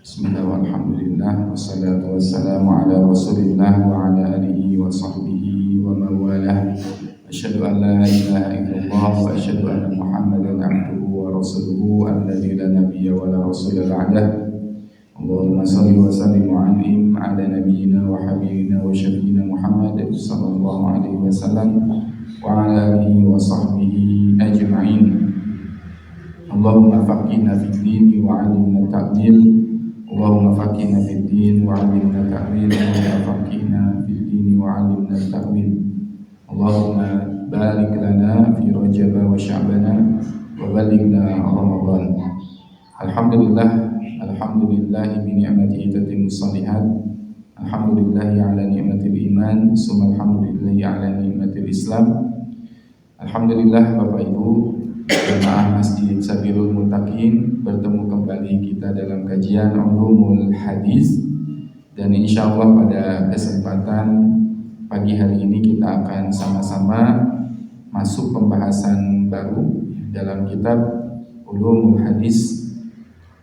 Bismillah walhamdulillah wassalatu wassalamu ala rasulillah wa ala alihi wa sahbihi wa mawalah. Asyhadu an la ilaha illallah wa asyhadu anna Muhammadan abduhu wa rasuluhu alladzi la nabiyya wa la rasula ba'dah. Allahumma shalli wa sallim wa an'im ala nabiyyina wa habibina wa syafiina Muhammad sallallahu alaihi wasallam wa ala alihi wa sahbihi ajma'in. Allahumma faqihna fid din wa 'allimna ta'wil. Allahumma faqihna fid din wa 'allimna ta'wil. Allahumma faqihna fid din wa 'allimna ta'wil. Allahumma barik lana fi Rajab wa Sya'bana wa balighna Ramadan. Alhamdulillah bi ni'matihi tatimmus shalihat. Alhamdulillah ala ni'matil iman, summa alhamdulillah ala ni'matil Islam. Alhamdulillah Bapak Ibu jemaah Masjid Sabilul Muttaqin, bertemu kembali kita dalam kajian Ulumul Hadis. Dan insyaallah pada kesempatan pagi hari ini kita akan sama-sama masuk pembahasan baru dalam kitab Ulumul Hadis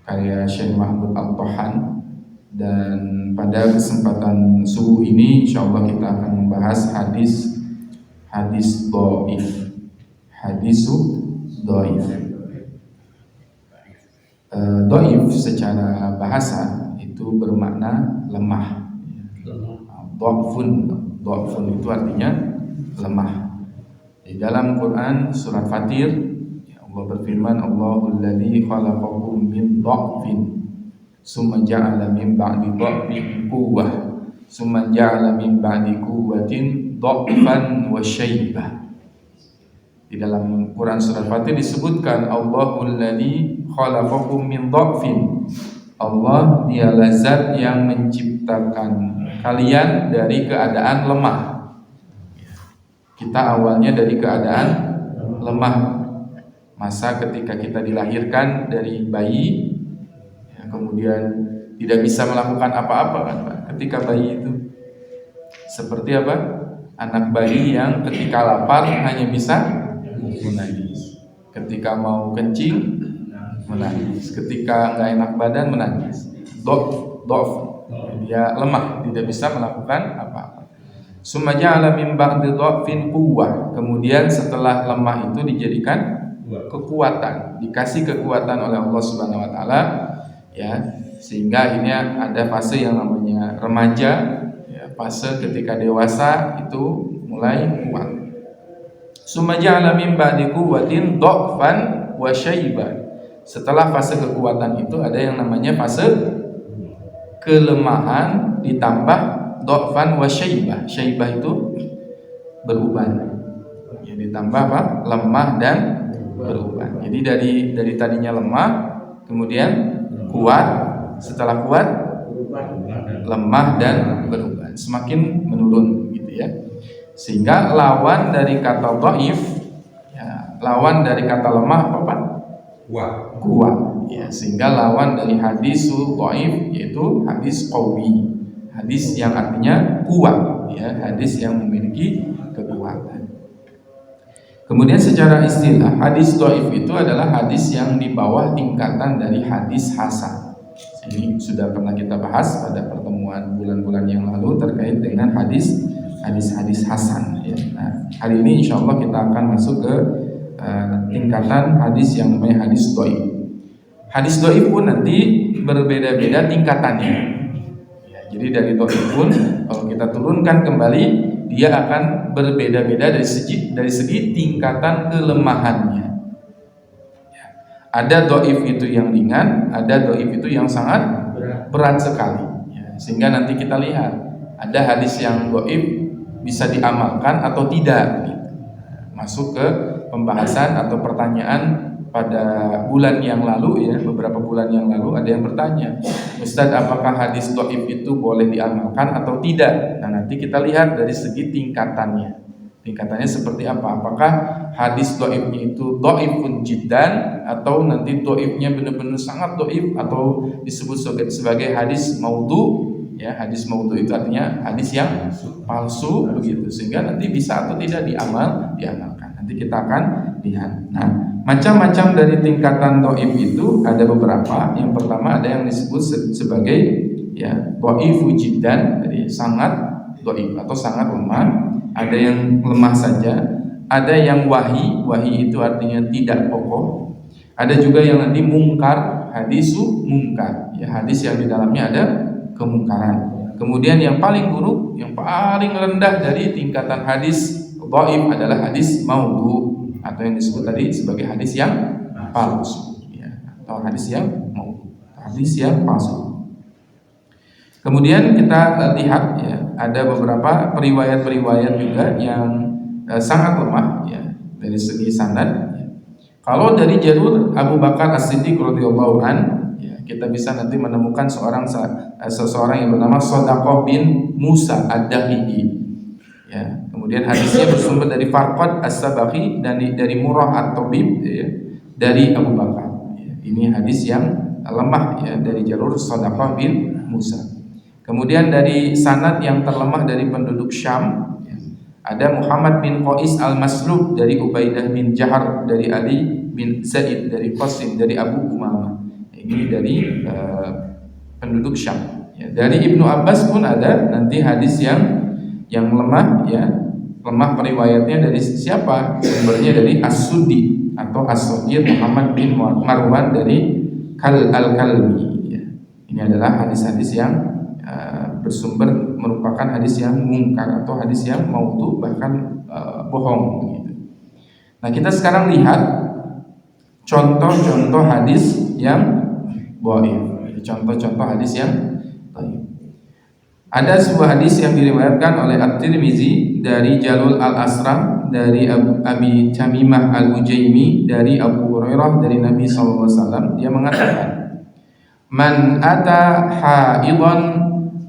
karya Syekh Mahmud Al-Tohan. Dan pada kesempatan subuh ini insyaallah kita akan membahas hadis dhaif. Hadisu dhaif. Dhaif secara bahasa itu bermakna lemah. Dhafun itu artinya lemah. Di dalam Quran surat Fatir Allah berfirman, Allahul ladzi khalaqakum min dhafin summa ja'ala min ba'di dhafin quwwah summa ja'ala min ba'di quwwatin dhafan wa syaibah. Di dalam Quran surat Fatir disebutkan Allahul ladzi khalaqakum min dhafin. Allah dialah zat yang menciptakan kalian dari keadaan lemah. Kita awalnya dari keadaan lemah. Masa ketika kita dilahirkan dari bayi, ya, kemudian tidak bisa melakukan apa-apa kan Pak? Ketika bayi itu seperti apa? Anak bayi yang ketika lapar hanya bisa menangis. Ketika mau kencing menangis. Ketika nggak enak badan menangis. Dof. Dia lemah, tidak bisa melakukan apa-apa. Summa ja'ala min ba'di dhafin quwwah. Kemudian setelah lemah itu dijadikan kekuatan, dikasih kekuatan oleh Allah Subhanahu wa taala, ya, sehingga ini ada fase yang namanya remaja, ya, fase ketika dewasa itu mulai kuat. Summa ja'ala min ba'di quwwatin dhafan wa syaiban. Setelah fase kekuatan itu ada yang namanya fase kelemahan ditambah dhafan wa syaibah. Syaibah itu beruban. Ya, ditambah apa? Lemah dan beruban. Jadi dari tadinya lemah kemudian kuat, setelah kuat lemah dan beruban. Semakin menurun gitu ya. Sehingga lawan dari kata dhaif, ya, lawan dari kata lemah apa Pak? Kuat. Ya, sehingga lawan dari hadisul dhaif yaitu hadis qawi. Hadis yang artinya kuat, ya, hadis yang memiliki kekuatan. Kemudian secara istilah hadis dhaif itu adalah hadis yang di bawah tingkatan dari hadis hasan. Ini sudah pernah kita bahas pada pertemuan bulan-bulan yang lalu terkait dengan hadis hasan, ya. Nah, hari ini insya Allah kita akan masuk ke tingkatan hadis yang namanya hadis dhaif. Hadis dhaif pun nanti berbeda-beda tingkatannya, ya, jadi dari dhaif pun kalau kita turunkan kembali dia akan berbeda-beda dari segi tingkatan kelemahannya, ya. Ada dhaif itu yang ringan, ada dhaif itu yang sangat berat sekali, ya. Sehingga nanti kita lihat ada hadis yang dhaif bisa diamalkan atau tidak, gitu. Masuk ke pembahasan atau pertanyaan pada bulan yang lalu, ya, beberapa bulan yang lalu ada yang bertanya, Ustadz, apakah hadis dhaif itu boleh diamalkan atau tidak? Nah, nanti kita lihat dari segi tingkatannya seperti apa. Apakah hadis dhaifnya itu dhaifun jiddan atau nanti dhaifnya benar-benar sangat dhaif atau disebut sebagai hadis maudhu, ya. Hadis maudhu itu artinya hadis yang palsu begitu, sehingga nanti bisa atau tidak diamalkan. Nanti kita akan lihat. Nah, Macam-macam dari tingkatan dhaif itu ada beberapa. Yang pertama ada yang disebut sebagai ya dhaifu jiddan, jadi sangat dhaif atau sangat lemah. Ada yang lemah saja, ada yang wahi itu artinya tidak kokoh. Ada juga yang nanti mungkar, hadisu mungkar, ya hadis yang di dalamnya ada kemungkaran. Kemudian yang paling buruk, yang paling rendah dari tingkatan hadis dhaif adalah hadis maudhu, atau yang disebut tadi sebagai hadis yang palsu, ya, atau hadis yang palsu. Kemudian kita lihat ya, ada beberapa periwayat juga yang sangat lemah ya dari segi sanad. Ya. Kalau dari jalur Abu Bakar As-Siddiq radhiyallahu an, ya, kita bisa nanti menemukan seseorang yang bernama Shadaqah bin Musa Ad-Dahiqi. Ya, kemudian hadisnya bersumber dari Farqad As-Sabaghi dan dari Murrah At-Tabib ya, dari Abu Bakar. Ya, ini hadis yang lemah ya dari jalur Shadaqah bin Musa. Kemudian dari sanad yang terlemah dari penduduk Syam ya, ada Muhammad bin Qais Al-Maslub dari Ubaidah bin Jahar dari Ali bin Zaid dari Qasim dari Abu Umamah. Ini dari penduduk Syam. Ya, dari Ibnu Abbas pun ada nanti hadis yang lemah ya, lemah periwayatnya dari siapa? Sumbernya dari As-Suddi atau As-Suddi Muhammad bin Marwan dari Al-Kalbi ya. Ini adalah hadis-hadis yang bersumber merupakan hadis yang mungkar atau hadis yang maudhu, bahkan bohong gitu. Nah, kita sekarang lihat contoh-contoh hadis yang dhaif. Contoh-contoh hadis yang dhaif. Ada sebuah hadis yang diriwayatkan oleh At-Tirmizi dari Jalul Al-Asram dari Abi Tamimah Al-Ujaimi dari Abu Hurairah dari Nabi SAW. Dia mengatakan, "Man ata haidan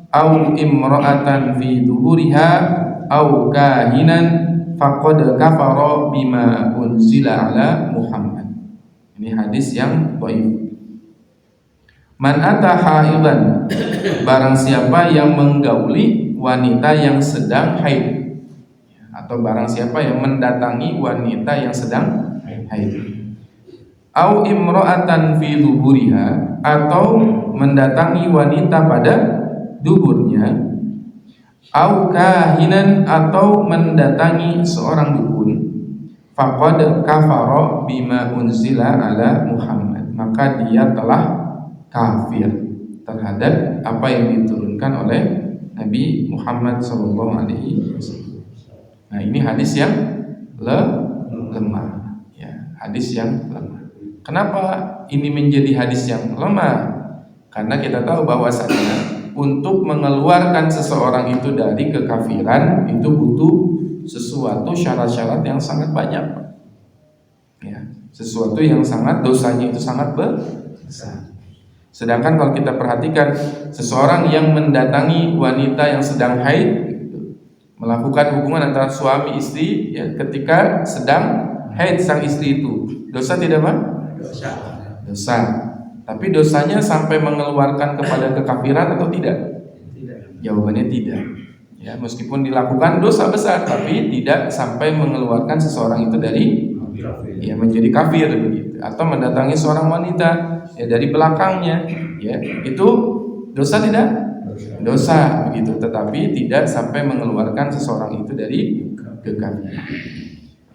aw imra'atan fi dhuhuriha aw kahinan faqad kafara bima unzila ala Muhammad." Ini hadis yang dhaif. Man ata haidan, barang siapa yang menggauli wanita yang sedang haid, atau barang siapa yang mendatangi wanita yang sedang haid. Au imra'atan fi duburiha, atau mendatangi wanita pada duburnya. Au kahinan, atau mendatangi seorang dukun. Faqad kafara bima unzila ala Muhammad, maka dia telah kafir terhadap apa yang diturunkan oleh Nabi Muhammad SAW. Nah, ini hadis yang lemah, ya, hadis yang lemah. Kenapa ini menjadi hadis yang lemah? Karena kita tahu bahwasanya untuk mengeluarkan seseorang itu dari kekafiran itu butuh sesuatu syarat-syarat yang sangat banyak, ya, sesuatu yang sangat dosanya itu sangat besar. Sedangkan kalau kita perhatikan seseorang yang mendatangi wanita yang sedang haid, melakukan hubungan antara suami istri ya, ketika sedang haid sang istri itu, dosa tidak Pak? Dosa. Tapi dosanya sampai mengeluarkan kepada kekafiran atau tidak? Tidak. Jawabannya tidak. Ya, meskipun dilakukan dosa besar, tapi tidak sampai mengeluarkan seseorang itu dari ya menjadi kafir begitu, atau mendatangi seorang wanita ya dari belakangnya ya, itu dosa tidak? Dosa begitu, tetapi tidak sampai mengeluarkan seseorang itu dari kekafiran.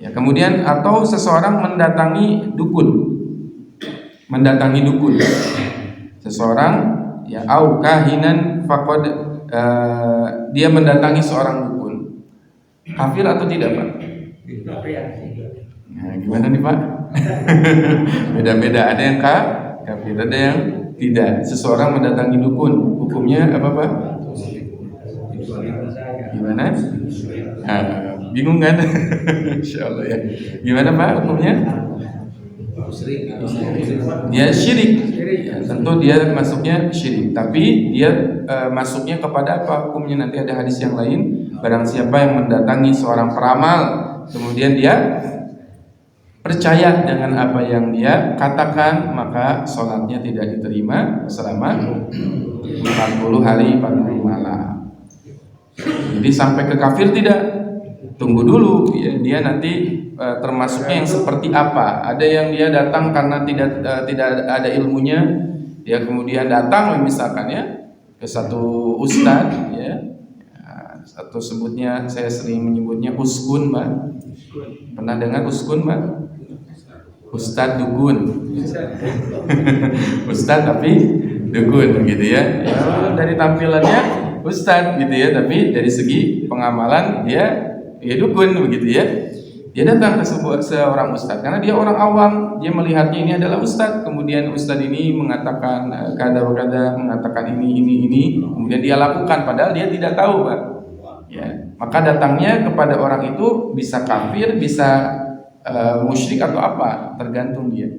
Ya, kemudian atau seseorang mendatangi dukun. Seseorang ya au kahinan faqad dia mendatangi seorang dukun. Kafir atau tidak, Pak? Nah, gimana nih Pak? Beda-beda, ada yang kafir, ada yang tidak. Seseorang mendatangi dukun, hukumnya apa Pak? Gimana? Nah, bingung kan? Insyaallah ya. Gimana Pak hukumnya? Dia syirik. Ya, tentu dia masuknya syirik. Tapi dia masuknya kepada apa hukumnya? Nanti ada hadis yang lain. Barang siapa yang mendatangi seorang peramal, kemudian dia percaya dengan apa yang dia katakan, maka sholatnya tidak diterima selama 40 hari 40 malam. Jadi sampai ke kafir tidak? tunggu dulu ya, dia nanti termasuknya yang seperti apa. Ada yang dia datang karena tidak ada ilmunya, dia kemudian datang misalkan ya ke satu ustadz ya, atau sebutnya saya sering menyebutnya uskun, Mbak. Pernah dengar uskun, Mbak? Ustadz dukun. Ustadz tapi dukun gitu ya. Dari tampilannya ustadz gitu ya, tapi dari segi pengamalan dia dukun begitu ya. Dia datang ke seorang ustadz karena dia orang awam, dia melihatnya ini adalah ustadz. Kemudian ustadz ini mengatakan kada, mengatakan ini, kemudian dia lakukan padahal dia tidak tahu, Pak. Ya, maka datangnya kepada orang itu bisa kafir, bisa musyrik atau apa, tergantung dia.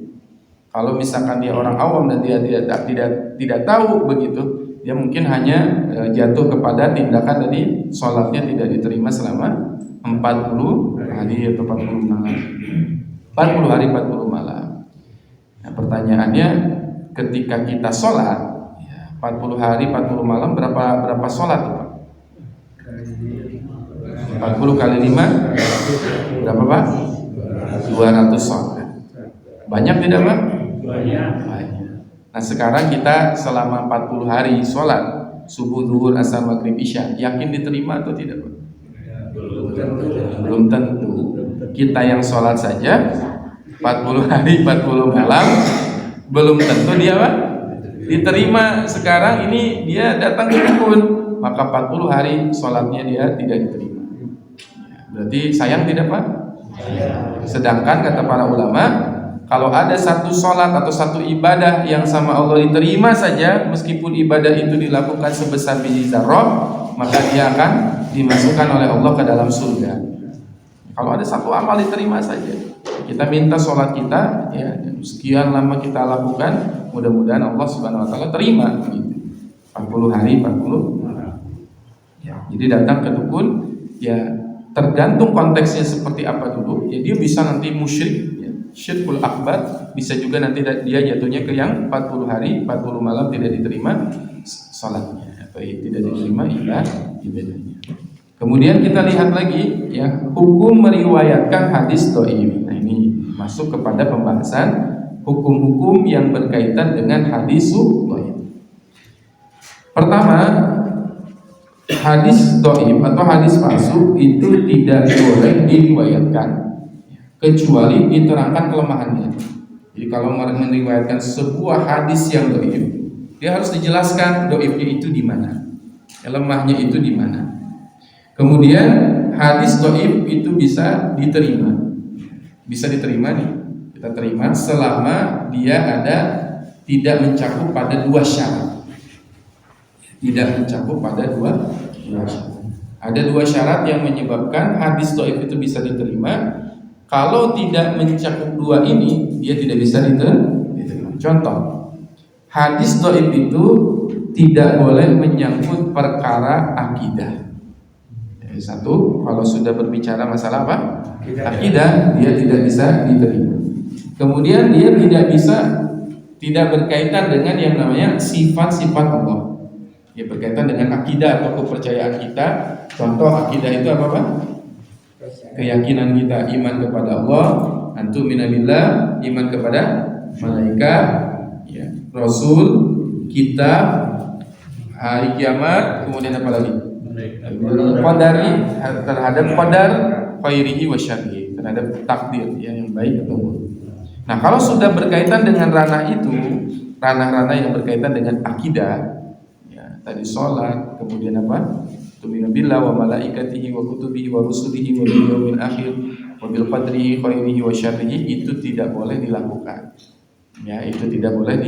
Kalau misalkan dia orang awam dan dia tidak tahu begitu, dia mungkin hanya jatuh kepada tindakan tadi, sholatnya tidak diterima selama 40 hari atau 40 malam. 40 hari 40 malam. Nah, pertanyaannya ketika kita sholat ya, 40 hari 40 malam berapa sholat, Pak? 40 kali 5 berapa, Pak? 200 sholat. Banyak tidak, Pak? Banyak. Nah, sekarang kita selama 40 hari sholat subuh, zuhur, asar, maghrib, isya, yakin diterima atau tidak, Pak? Belum tentu. Kita yang sholat saja 40 hari 40 malam belum tentu dia, Pak, diterima. Sekarang ini dia datang ke dukun, maka 40 hari sholatnya dia tidak diterima. Berarti sayang tidak, Pak? Sedangkan kata para ulama, kalau ada satu sholat atau satu ibadah yang sama Allah diterima saja, meskipun ibadah itu dilakukan sebesar biji zarrah, maka dia akan dimasukkan oleh Allah ke dalam surga. Kalau ada satu amal diterima saja. Kita minta sholat kita ya, sekian lama kita lakukan, mudah-mudahan Allah Subhanahu Wa Taala terima. 40 hari 40 malam. Ya, jadi datang ke dukun ya, tergantung konteksnya seperti apa dulu. Ya, dia bisa nanti musyrik ya, syirkul akbar, bisa juga nanti dia jatuhnya ke yang 40 hari 40 malam tidak diterima salatnya atau tidak diterima ibadahnya. Kemudian kita lihat lagi ya, hukum meriwayatkan hadis dhaif. Nah, ini masuk kepada pembahasan hukum-hukum yang berkaitan dengan hadis dhaif. Pertama, hadis dhaif atau hadis palsu itu tidak boleh diriwayatkan kecuali diterangkan kelemahannya. Jadi kalau meriwayatkan sebuah hadis yang dhaif, dia harus dijelaskan dhaifnya itu di mana, lemahnya itu di mana. Kemudian hadis dhaif itu bisa diterima nih, kita terima selama dia ada tidak mencakup pada dua syarat. Tidak mencakup pada dua syarat. Ada dua syarat yang menyebabkan hadis dhaif itu bisa diterima. Kalau tidak mencakup dua ini, dia tidak bisa diterima. Contoh, hadis dhaif itu tidak boleh menyangkut perkara akidah. Satu, kalau sudah berbicara masalah apa? Akidah, dia tidak bisa diterima. Kemudian dia tidak berkaitan dengan yang namanya sifat-sifat Allah. Dia berkaitan dengan akidah atau kepercayaan kita. Contoh akidah itu apa, Pak? Keyakinan kita, iman kepada Allah, antumina billah, iman kepada malaikat, ya, Rasul, kitab, hari kiamat, kemudian apa lagi? Qadari, terhadap qadar khairihi wa syarrihi, terhadap takdir ya, yang baik atau buruk. Nah, kalau sudah berkaitan dengan ranah itu, ranah-ranah yang berkaitan dengan akidah ya, tadi sholat, kemudian apa? Tu'minu billahi wa malaikatihi wa kutubihi wa rusulihi wa bil yaumil akhir wa bil qadri khairihi wa syarrihi, itu tidak boleh dilakukan. Ya, itu tidak boleh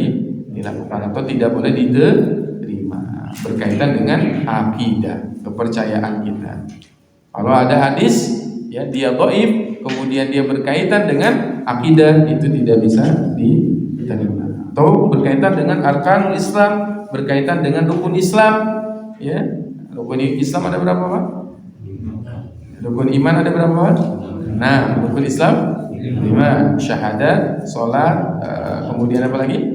dilakukan atau tidak boleh diterima berkaitan dengan akidah, kepercayaan kita. Kalau ada hadis ya dia dhaif, kemudian dia berkaitan dengan akidah, itu tidak bisa diterima. Atau berkaitan dengan arkanul Islam, berkaitan dengan rukun Islam, ya. Rukun Islam ada berapa, Pak? Rukun iman ada berapa, Pak? Nah, rukun Islam 5, syahadat, salat, kemudian apa lagi?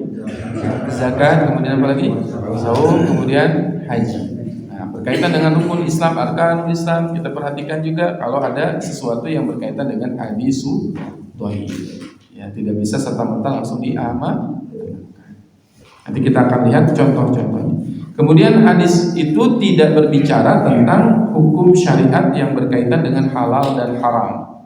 Zakat, kemudian apa lagi? Saum, kemudian haji. Nah, berkaitan dengan rukun Islam, arkanul Islam, kita perhatikan juga kalau ada sesuatu yang berkaitan dengan hadisu dhaif. Ya, tidak bisa serta-merta langsung diamalkan. Nanti kita akan lihat contoh-contohnya. Kemudian hadis itu tidak berbicara tentang hukum syariat yang berkaitan dengan halal dan haram.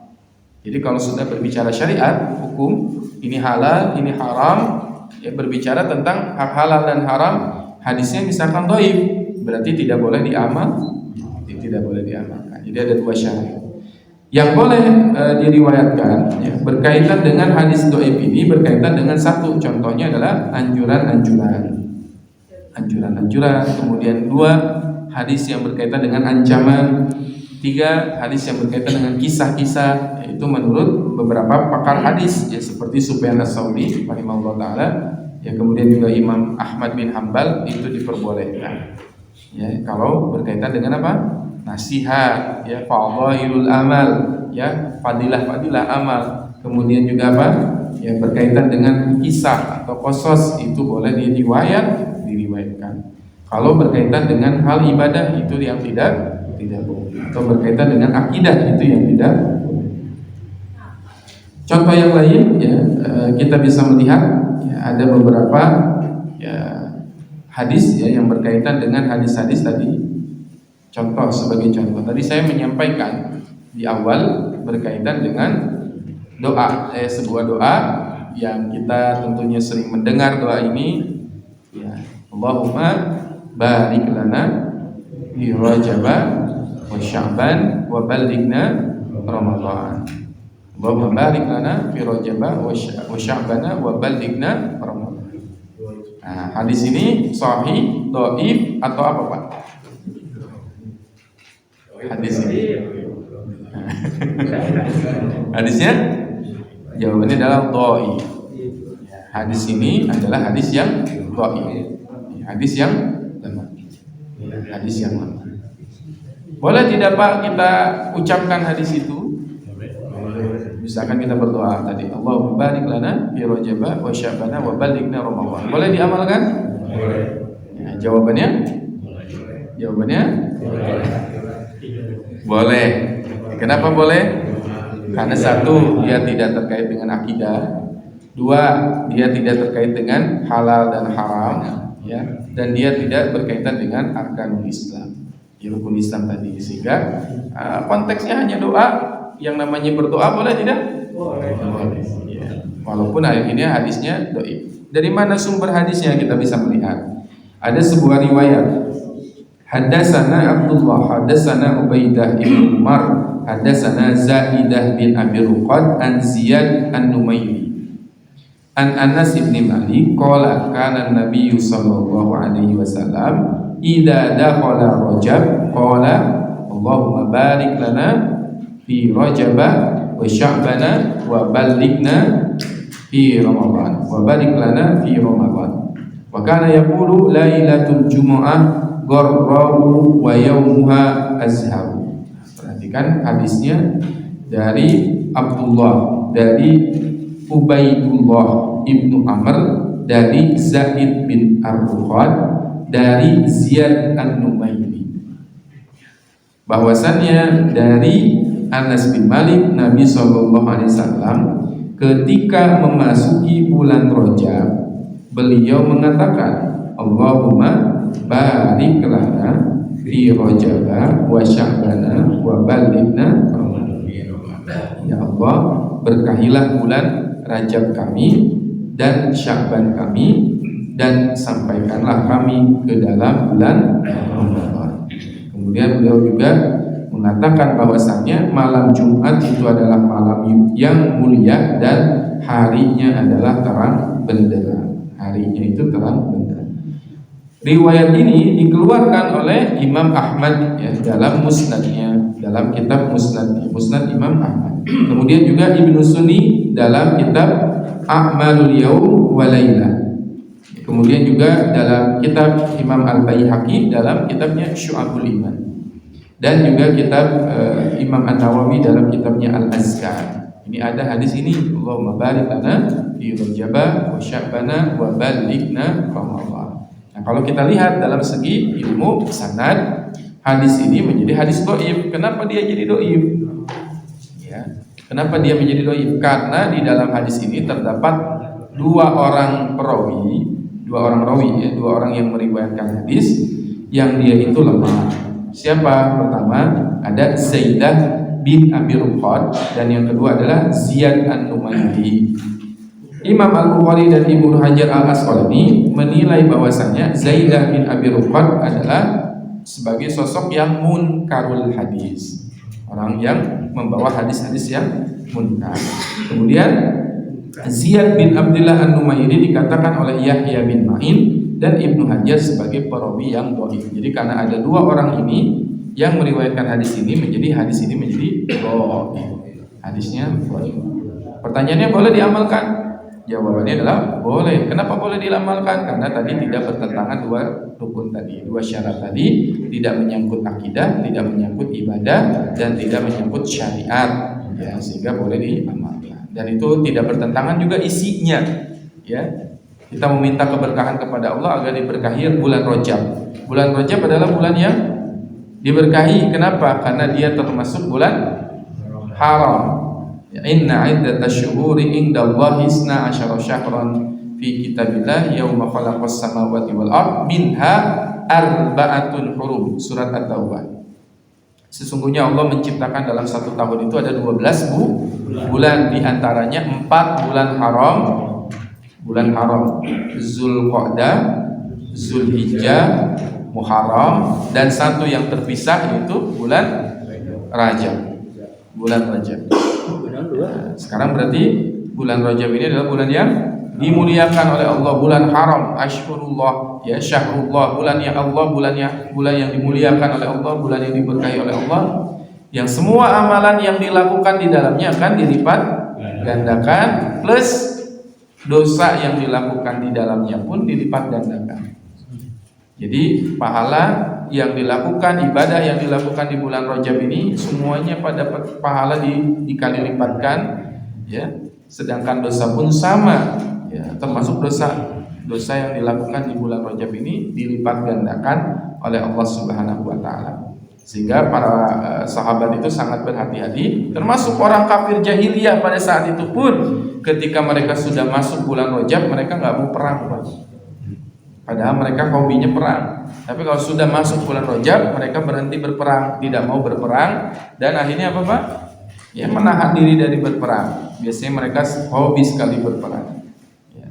Jadi kalau sudah berbicara syariat, hukum ini halal, ini haram, ya berbicara tentang hak halal dan haram, hadisnya misalkan dhaif, berarti tidak boleh diamalkan. Jadi ada dua syarat. Yang boleh diriwayatkan ya, berkaitan dengan hadis dhaif ini berkaitan dengan satu, contohnya adalah anjuran-anjuran, kemudian dua, hadis yang berkaitan dengan ancaman, tiga, hadis yang berkaitan dengan kisah-kisah, yaitu menurut beberapa pakar hadis ya, seperti Sufyan Ats-Tsauri rahimahullah taala, ya, kemudian juga Imam Ahmad bin Hanbal itu diperbolehkan. Ya, kalau berkaitan dengan apa? Nasihat, ya, fadhailul amal, ya, fadilah amal. Kemudian juga apa? Ya, berkaitan dengan kisah atau qasas itu boleh diriwayatkan. Kalau berkaitan dengan hal ibadah itu yang tidak boleh. Atau berkaitan dengan akidah itu yang tidak boleh. Contoh yang lain ya, kita bisa melihat ya, ada beberapa ya, hadis ya, yang berkaitan dengan hadis-hadis tadi. Contoh, sebagai contoh tadi saya menyampaikan di awal berkaitan dengan doa, sebuah doa yang kita tentunya sering mendengar doa ini ya, Allahumma barik lana fi Rajab wa Sya'ban wa ballighna Ramadan. Allahumma barik lana fi Rajab wa Sya'ban wa ballighna Ramadan. Nah, hadis ini sahih, dhaif atau apa, Pak? Hadis ini. Hadisnya jawabannya adalah dhaif. Hadis ini adalah hadis yang dhaif. Hadis yang lemah. Boleh tidak Pak kita ucapkan hadis itu? Misalkan kita berdoa tadi, Allahumma barik lana fi Rajab wa Sya'ban wa ballighna Ramadan. Boleh diamalkan? Boleh. Ya, jawabannya? Boleh. Kenapa boleh? Karena satu, dia tidak terkait dengan akidah. Dua, dia tidak terkait dengan halal dan haram, ya. Dan dia tidak berkaitan dengan arkanul Islam, rukun Islam tadi. Sehingga konteksnya hanya doa. Yang namanya berdoa boleh tidak? Boleh. Ya. Walaupun akhirnya hadisnya dhaif. Dari mana sumber hadisnya kita bisa melihat? Ada sebuah riwayat. Haddatsana Abdullah, haddatsana Ubaidah bin Umar, haddatsana Zaidah bin Abi Ruqad an Ziyad an-Numayri an Anas bin Malik qala kana an-nabiy sallallahu alaihi wasallam idza dakhala Rajab qala Allahumma barik lana fi Rajab wa Sya'ban wa ballighna fi Ramadan wa barik lana fi Ramadan. Wa kana yaqulu lailatul jumu'ah gharra'u wa yawmuha azharu. Perhatikan hadisnya dari Abdullah, dari Ubaidullah ibnu Amr, dari Zaid bin Ar-Ruqad, dari Ziyad an-Numayri, bahwasannya dari Anas bin Malik, Nabi SAW ketika memasuki bulan Rajab, beliau mengatakan, Allahumma barik lana fi Rajab wa Sya'ban wa ballighna Ramadan. Ya Allah, berkahilah bulan Rajab kami dan Sya'ban kami, dan sampaikanlah kami ke dalam bulan Ramadan. Kemudian beliau juga mengatakan bahwasannya malam Jumat itu adalah malam yang mulia dan harinya adalah terang benderang. Harinya itu terang benderang. Riwayat ini dikeluarkan oleh Imam Ahmad ya, dalam musnadnya, dalam kitab Musnad Imam Ahmad. Kemudian juga Ibnu Sunni dalam kitab A'malul Yaum wa Lailah. Kemudian juga dalam kitab Imam Al-Baihaqi dalam kitabnya Syu'abul Iman. Dan juga kitab Imam An-Nawawi dalam kitabnya Al-Azkar. Ini ada hadis ini, Allahumma barik lana fi Rajab wa Sya'ban wa ballighna Ramadan. Nah, kalau kita lihat dalam segi ilmu sanad, hadis ini menjadi hadis dhaif. Kenapa dia jadi dhaif? Ya. Kenapa dia menjadi dhaif? Karena di dalam hadis ini terdapat dua orang rawi ya, dua orang yang meriwayatkan hadis yang dia itu lemah. Siapa? Pertama ada Zaidah bin Abi Ruqad dan yang kedua adalah Ziyad An-Numayri. Imam Al-Bukhari dan Ibnu Hajar Al-Asqalani menilai bahwasanya Zaidah bin Abi Ruqad adalah sebagai sosok yang munkarul hadis, orang yang membawa hadis-hadis yang munkar. Kemudian Ziyad bin Abdullah An-Numayri dikatakan oleh Yahya bin Ma'in dan Ibnu Hajar sebagai perawi yang dhaif. Jadi karena ada dua orang ini yang meriwayatkan hadis ini menjadi dhaif. Hadisnya dhaif. Pertanyaannya, boleh diamalkan? Jawabannya adalah boleh. Kenapa boleh diamalkan? Karena tadi tidak bertentangan dua rukun tadi, dua syarat tadi, tidak menyangkut akidah, tidak menyangkut ibadah, dan tidak menyangkut syariat, ya, sehingga boleh diamalkan. Dan itu tidak bertentangan juga isinya, ya. Kita meminta keberkahan kepada Allah agar diberkahi bulan Rajab. Bulan Rajab adalah bulan yang diberkahi. Kenapa? Karena dia termasuk bulan haram. Inna iddatash syuhuri indallahi 12 syahran fi kitabillah yauma khalaqas samawati wal ard minha arba'atun hurum. Surat At-Taubah. Sesungguhnya Allah menciptakan dalam satu tahun itu ada 12 bulan, di antaranya 4 bulan haram. Bulan haram Zulqa'dah, Zulhijjah, Muharram, dan satu yang terpisah yaitu bulan Rajab. Bulan Rajab. Nah, sekarang berarti bulan Rajab ini adalah bulan yang dimuliakan oleh Allah, bulan haram, Ashhurullah, ya, Syahrullah, bulan yang Allah, bulan yang dimuliakan oleh Allah, bulan yang diberkahi oleh Allah, yang semua amalan yang dilakukan di dalamnya akan dilipat gandakan, plus dosa yang dilakukan di dalamnya pun dilipat gandakan. Jadi pahala yang dilakukan, ibadah yang dilakukan di bulan Rajab ini semuanya pada pahala dikali lipatkan, ya. Sedangkan dosa pun sama, ya, termasuk dosa yang dilakukan di bulan Rajab ini dilipat gandakan oleh Allah Subhanahu wa taala. Sehingga para sahabat itu sangat berhati-hati, termasuk orang kafir jahiliyah pada saat itu pun ketika mereka sudah masuk bulan Rajab mereka nggak mau perang, Pak. Padahal mereka hobinya perang. Tapi kalau sudah masuk bulan Rajab mereka berhenti berperang, tidak mau berperang, dan akhirnya apa, Pak? Ya, menahan diri dari berperang. Biasanya mereka hobi sekali berperang. Ya.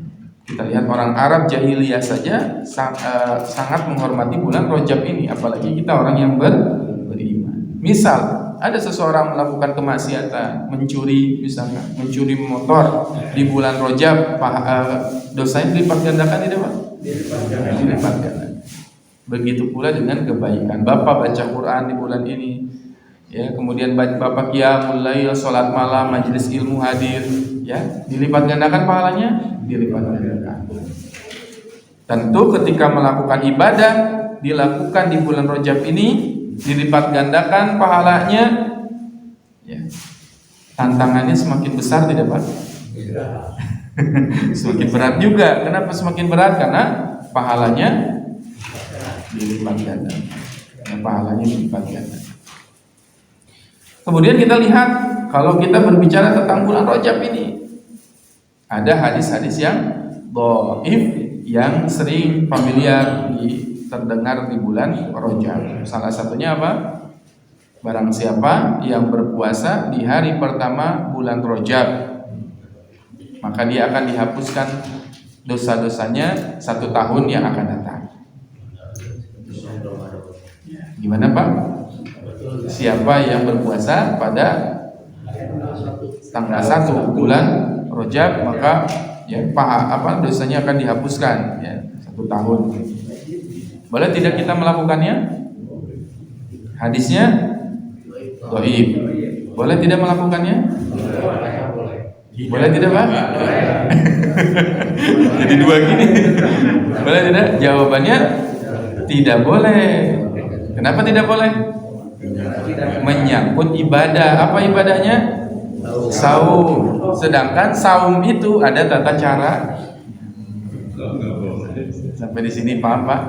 Kita lihat orang Arab jahiliyah saja sangat menghormati bulan Rajab ini, apalagi kita orang yang beriman. Misal ada seseorang melakukan kemaksiatan, mencuri misalkan, mencuri motor di bulan Rajab, dosanya dilipat gandakan tidak, Pak? Dilipat gandakan. Begitu pula dengan kebaikan. Bapak baca Quran di bulan ini, ya, kemudian Bapak qiyamul lail, salat malam, majelis ilmu hadir, ya, dilipat gandakan pahalanya, dilipat gandakan. Tentu ketika melakukan ibadah dilakukan di bulan Rajab ini dilipat gandakan pahalanya, ya. Tantangannya semakin besar tidak, Pak? Semakin berat juga. Kenapa semakin berat? Karena pahalanya dilipat gandakan. Pahalanya dilipat gandakan. Kemudian kita lihat kalau kita berbicara tentang bulan Rajab ini, ada hadis-hadis yang dhaif yang sering familiar terdengar di bulan Rajab. Salah satunya apa? Barang siapa yang berpuasa di hari pertama bulan Rajab, maka dia akan dihapuskan dosa-dosanya 1 tahun yang akan datang. Gimana, Pak? Siapa yang berpuasa pada tanggal 1 bulan Rajab, maka ya dosanya akan dihapuskan, ya, 1 tahun. Boleh tidak kita melakukannya? Hadisnya dhaif. Boleh tidak melakukannya? Boleh tidak, Pak? Jadi dua gini. Boleh tidak? Jawabannya tidak boleh. Kenapa tidak boleh? Menyangkut ibadah. Apa ibadahnya? Saum. Sedangkan saum itu ada tata cara. Sampai di sini paham, Pak?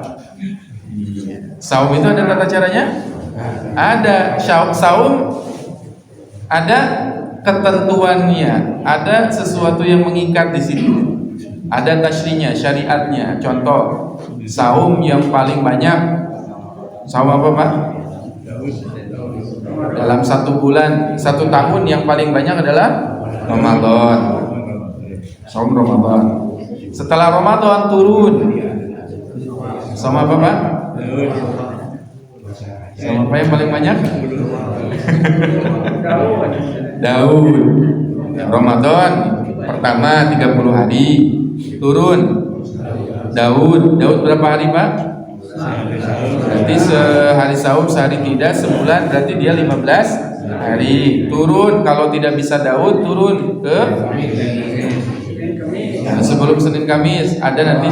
Saum itu ada tata caranya? Ada saum, ada ketentuannya, ada sesuatu yang mengikat di situ. Ada tasyri'nya, syariatnya. Contoh, saum yang paling banyak, saum apa Pak? Dalam 1 bulan, 1 tahun yang paling banyak adalah Ramadan. Saum Ramadan. Setelah Ramadan turun, saum apa Pak? Saum apa yang paling banyak? Daud. Ramadan pertama 30 hari, turun Daud berapa hari Pak? Berarti sehari saum, sehari tidak, sebulan berarti dia 15 hari. Turun, kalau tidak bisa Daud turun ke sebelum Senin Kamis. Ada nanti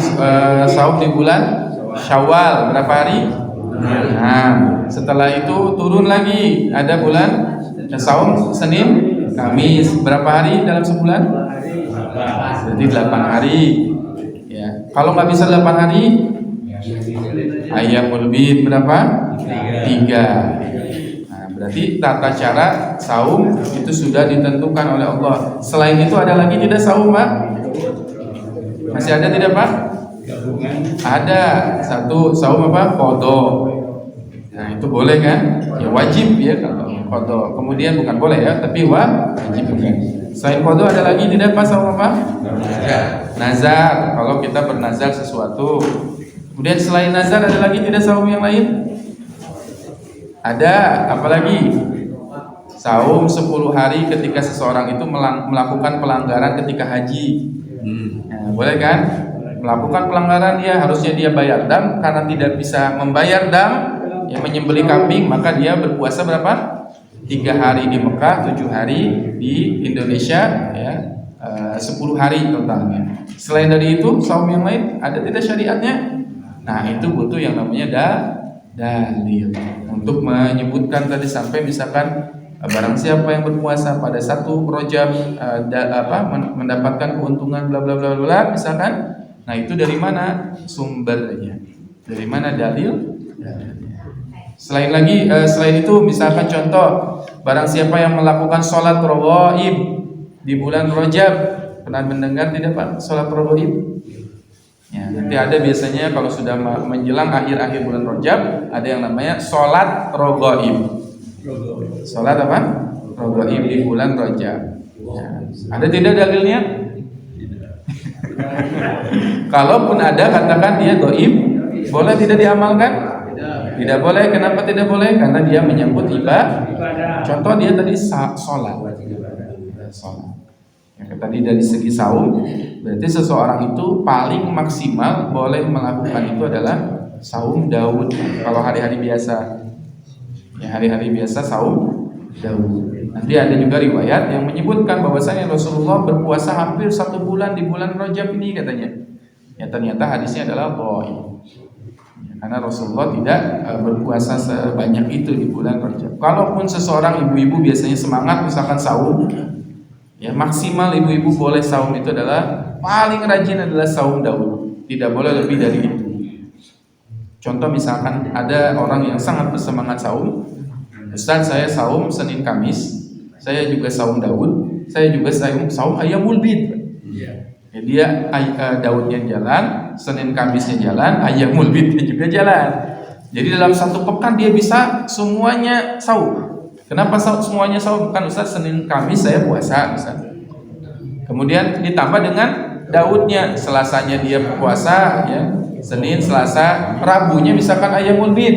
saum di bulan Syawal berapa hari? Nah, setelah itu turun lagi, ada bulan saum Senin Kamis berapa hari dalam sebulan? Berarti 8 hari. Ya. Kalau nggak bisa 8 hari, Ayyamul Bid berapa? 3. Nah, berarti tata cara saum itu sudah ditentukan oleh Allah. Selain itu ada lagi tidak saum Pak? Masih ada tidak Pak? Ada satu saum apa? Qadha. Nah itu boleh kan? Ya wajib ya kalau qadha. Kemudian bukan boleh ya, tapi wajib kan. Selain qadha ada lagi tidak Pak saum apa? Nazar. Kalau kita bernazar sesuatu. Kemudian selain nazar ada lagi tidak saum yang lain? Ada, apalagi? Saum 10 hari ketika seseorang itu melakukan pelanggaran ketika haji. Nah, boleh kan? Melakukan pelanggaran, dia harusnya dia bayar dam, karena tidak bisa membayar dam, yang menyembelih kambing, maka dia berpuasa berapa? 3 hari di Mekah, 7 hari di Indonesia, ya, 10 hari totalnya. Selain dari itu, saum yang lain ada tidak syariatnya? Nah itu butuh yang namanya dalil untuk menyebutkan tadi sampai misalkan barang siapa yang berpuasa pada 1 Rajab mendapatkan keuntungan bla bla bla bla misalkan. Nah itu dari mana sumbernya? Dari mana dalil? Selain itu misalkan contoh, barang siapa yang melakukan sholat raghaib di bulan Rajab, pernah mendengar tidak Pak sholat raghaib? Ya, nanti ada biasanya kalau sudah menjelang akhir-akhir bulan Rajab ada yang namanya sholat raghaib. Sholat apa? Raghaib di bulan Rajab. Ya. Ada tidak dalilnya? Kalaupun ada, katakan dia dhaif, boleh tidak diamalkan? Tidak boleh. Kenapa tidak boleh? Karena dia menyambut ibadah. Contoh dia tadi sholat. Yang tadi dari segi saum, berarti seseorang itu paling maksimal boleh melakukan itu adalah saum Daud. Kalau hari-hari biasa, ya hari-hari biasa saum Daud. Nanti ada juga riwayat yang menyebutkan bahwasanya Rasulullah berpuasa hampir 1 bulan di bulan Rajab ini katanya. Ya ternyata hadisnya adalah dhaif. Karena Rasulullah tidak berpuasa sebanyak itu di bulan Rajab. Kalaupun seseorang ibu-ibu biasanya semangat misalkan saum, ya maksimal ibu-ibu boleh saum itu adalah paling rajin adalah saum Daud. Tidak boleh lebih dari itu. Contoh misalkan ada orang yang sangat bersemangat saum, Ustaz saya saum Senin Kamis, saya juga saum Daud, saya juga saum Ayyamul Bid. Ya, dia Daudnya jalan, Senin Kamisnya jalan, Ayyamul Bidnya juga jalan. Jadi dalam 1 pekan dia bisa semuanya saum. Kenapa semuanya saum? Kan Ustaz Senin Kamis saya puasa misalnya. Kemudian ditambah dengan Daudnya, Selasanya dia puasa ya, Senin, Selasa, Rabunya misalkan Ayyamul Bid.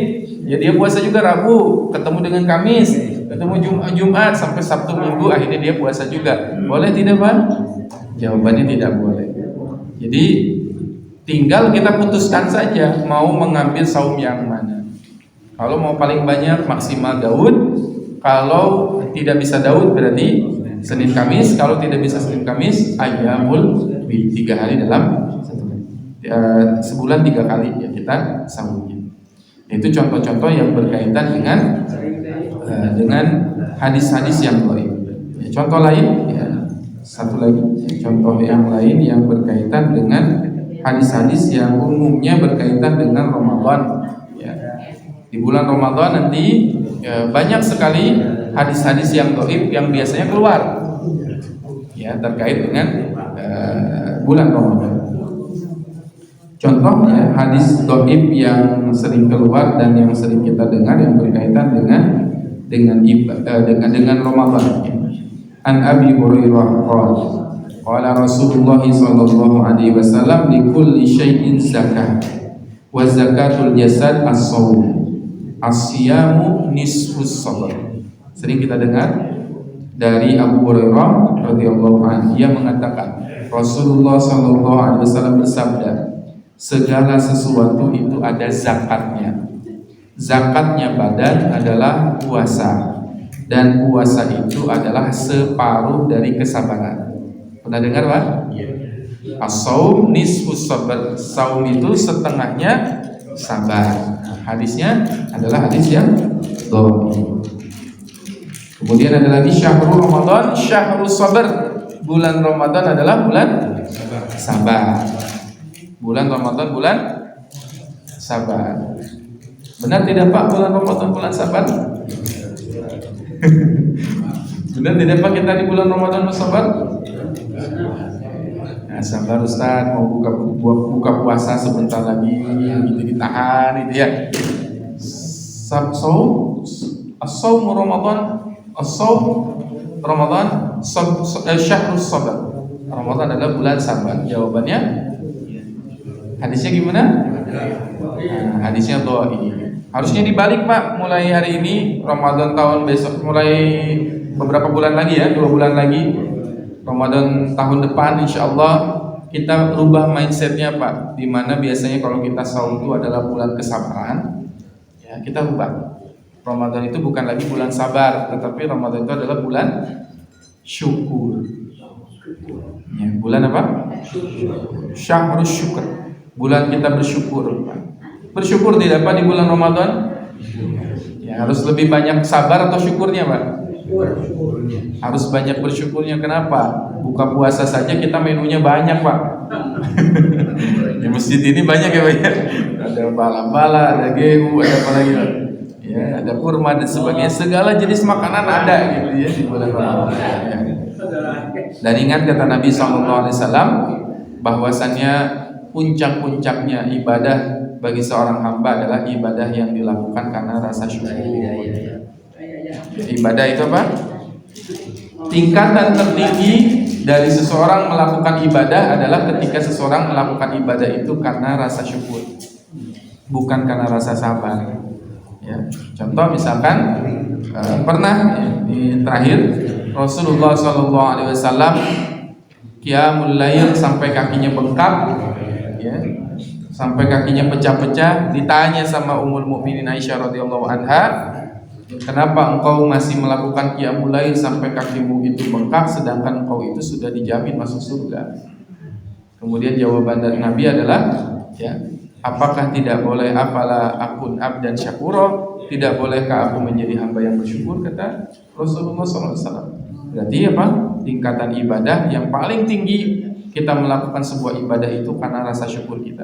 Ya dia puasa juga Rabu, ketemu dengan Kamis, ketemu Jumat sampai Sabtu Minggu, akhirnya dia puasa juga. Boleh tidak Pak? Jawabannya tidak boleh. Jadi tinggal kita putuskan saja mau mengambil saum yang mana. Kalau mau paling banyak maksimal Daud, kalau tidak bisa Daud berarti Senin Kamis, kalau tidak bisa Senin Kamis Ayyamul Bid, 3 hari dalam sebulan 3 kali ya kita saumnya. Itu contoh-contoh yang berkaitan dengan hadis-hadis yang dhaif. Ya, contoh lain ya, satu lagi contoh yang lain yang berkaitan dengan hadis-hadis yang umumnya berkaitan dengan Ramadan ya. Di bulan Ramadan nanti banyak sekali hadis-hadis yang dhaif yang biasanya keluar ya terkait dengan bulan Ramadan. Contohnya hadis dhaif yang sering keluar dan yang sering kita dengar yang berkaitan dengan Ramadan. An Abi Hurairah qala Rasulullah sallallahu alaihi wasallam li kulli syai'in zakah wa zakatul jasad as-shaum as-siyamu nisfus sabr. Sering kita dengar dari Abu Hurairah radhiyallahu anhu, dia mengatakan Rasulullah sallallahu alaihi wasallam bersabda, segala sesuatu itu ada zakatnya. Zakatnya badan adalah puasa, dan puasa itu adalah separuh dari kesabaran. Pernah dengar Pak? As-saum nisfus sabr. Saum itu setengahnya sabar. Hadisnya adalah hadis yang dhaif. Kemudian ada lagi syahrul Ramadan, syahrul sabr. Bulan Ramadan adalah bulan sabar. Bulan Ramadan bulan sabar. Benar tidak Pak bulan Ramadan bulan sabar? Benar tidak Pak kita di bulan Ramadan bersabar? Nah, sabar Ustaz, mau buka puasa sebentar lagi gitu ditahan itu ya. As-saum Ramadan syahrus sabr. Ramadan adalah bulan sabar. Jawabannya hadisnya gimana? Nah, hadisnya dhaif. Harusnya dibalik Pak, mulai hari ini Ramadan tahun besok, mulai beberapa bulan lagi ya, 2 bulan lagi Ramadan tahun depan insyaallah kita rubah mindsetnya Pak, dimana biasanya kalau kita saum itu adalah bulan kesabaran ya, kita rubah. Ramadan itu bukan lagi bulan sabar, tetapi Ramadan itu adalah bulan syukur ya, bulan apa? Syahrus syukur, bulan kita bersyukur Pak. Bersyukur tidak Pak di bulan Ramadan? Ya, harus lebih banyak sabar atau syukurnya Pak? Harus banyak bersyukurnya. Kenapa? Buka puasa saja kita menunya banyak Pak. Di masjid ini banyak ya Pak ya. Ada bala-bala, ada gehu, ada apa lagi Pak? Ya, ada kurma dan sebagainya. Segala jenis makanan ada gitu ya di bulan Ramadan. Ya. Dan ingat kata Nabi SAW bahwasannya puncak-puncaknya ibadah bagi seorang hamba adalah ibadah yang dilakukan karena rasa syukur. Ibadah itu apa? Tingkatan tertinggi dari seseorang melakukan ibadah adalah ketika seseorang melakukan ibadah itu karena rasa syukur, bukan karena rasa sabar. Ya. Contoh misalkan pernah di terakhir Rasulullah SAW qiyamul lail sampai kakinya bengkak, ya. Sampai kakinya pecah-pecah, ditanya sama Ummul Mukminin Aisyah radhiyallahu anha, kenapa engkau masih melakukan qiyamul lail sampai kakimu itu bengkak sedangkan engkau itu sudah dijamin masuk surga? Kemudian jawaban dari Nabi adalah, ya, apakah tidak boleh afala akun abdan syakura? Tidak bolehkah aku menjadi hamba yang bersyukur? Kata Rasulullah SAW. Berarti apa? Tingkatan ibadah yang paling tinggi kita melakukan sebuah ibadah itu karena rasa syukur kita.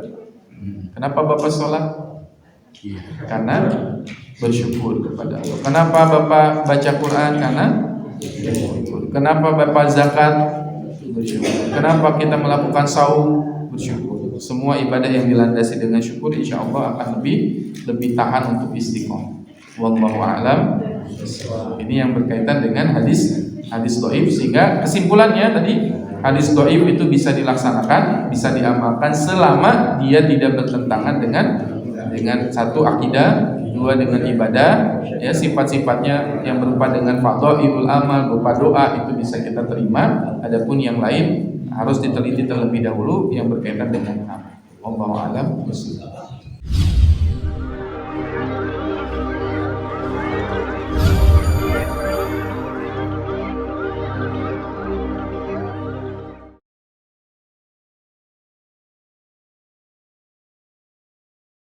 Kenapa Bapak sholat? Karena bersyukur kepada Allah. Kenapa Bapak baca Quran? Karena bersyukur. Kenapa Bapak zakat? Bersyukur. Kenapa kita melakukan saum? Bersyukur. Semua ibadah yang dilandasi dengan syukur insya Allah akan lebih tahan untuk istiqomah. Wallahu a'lam. Ini yang berkaitan dengan hadis dhaif, sehingga kesimpulannya tadi hadis dhaif itu bisa dilaksanakan, bisa diamalkan selama dia tidak bertentangan dengan satu akidah, dua dengan ibadah, ya sifat-sifatnya yang berupa dengan fadhailul amal, berupa doa itu bisa kita terima. Adapun yang lain harus diteliti terlebih dahulu yang berkaitan dengan amal. Wallahu a'lam.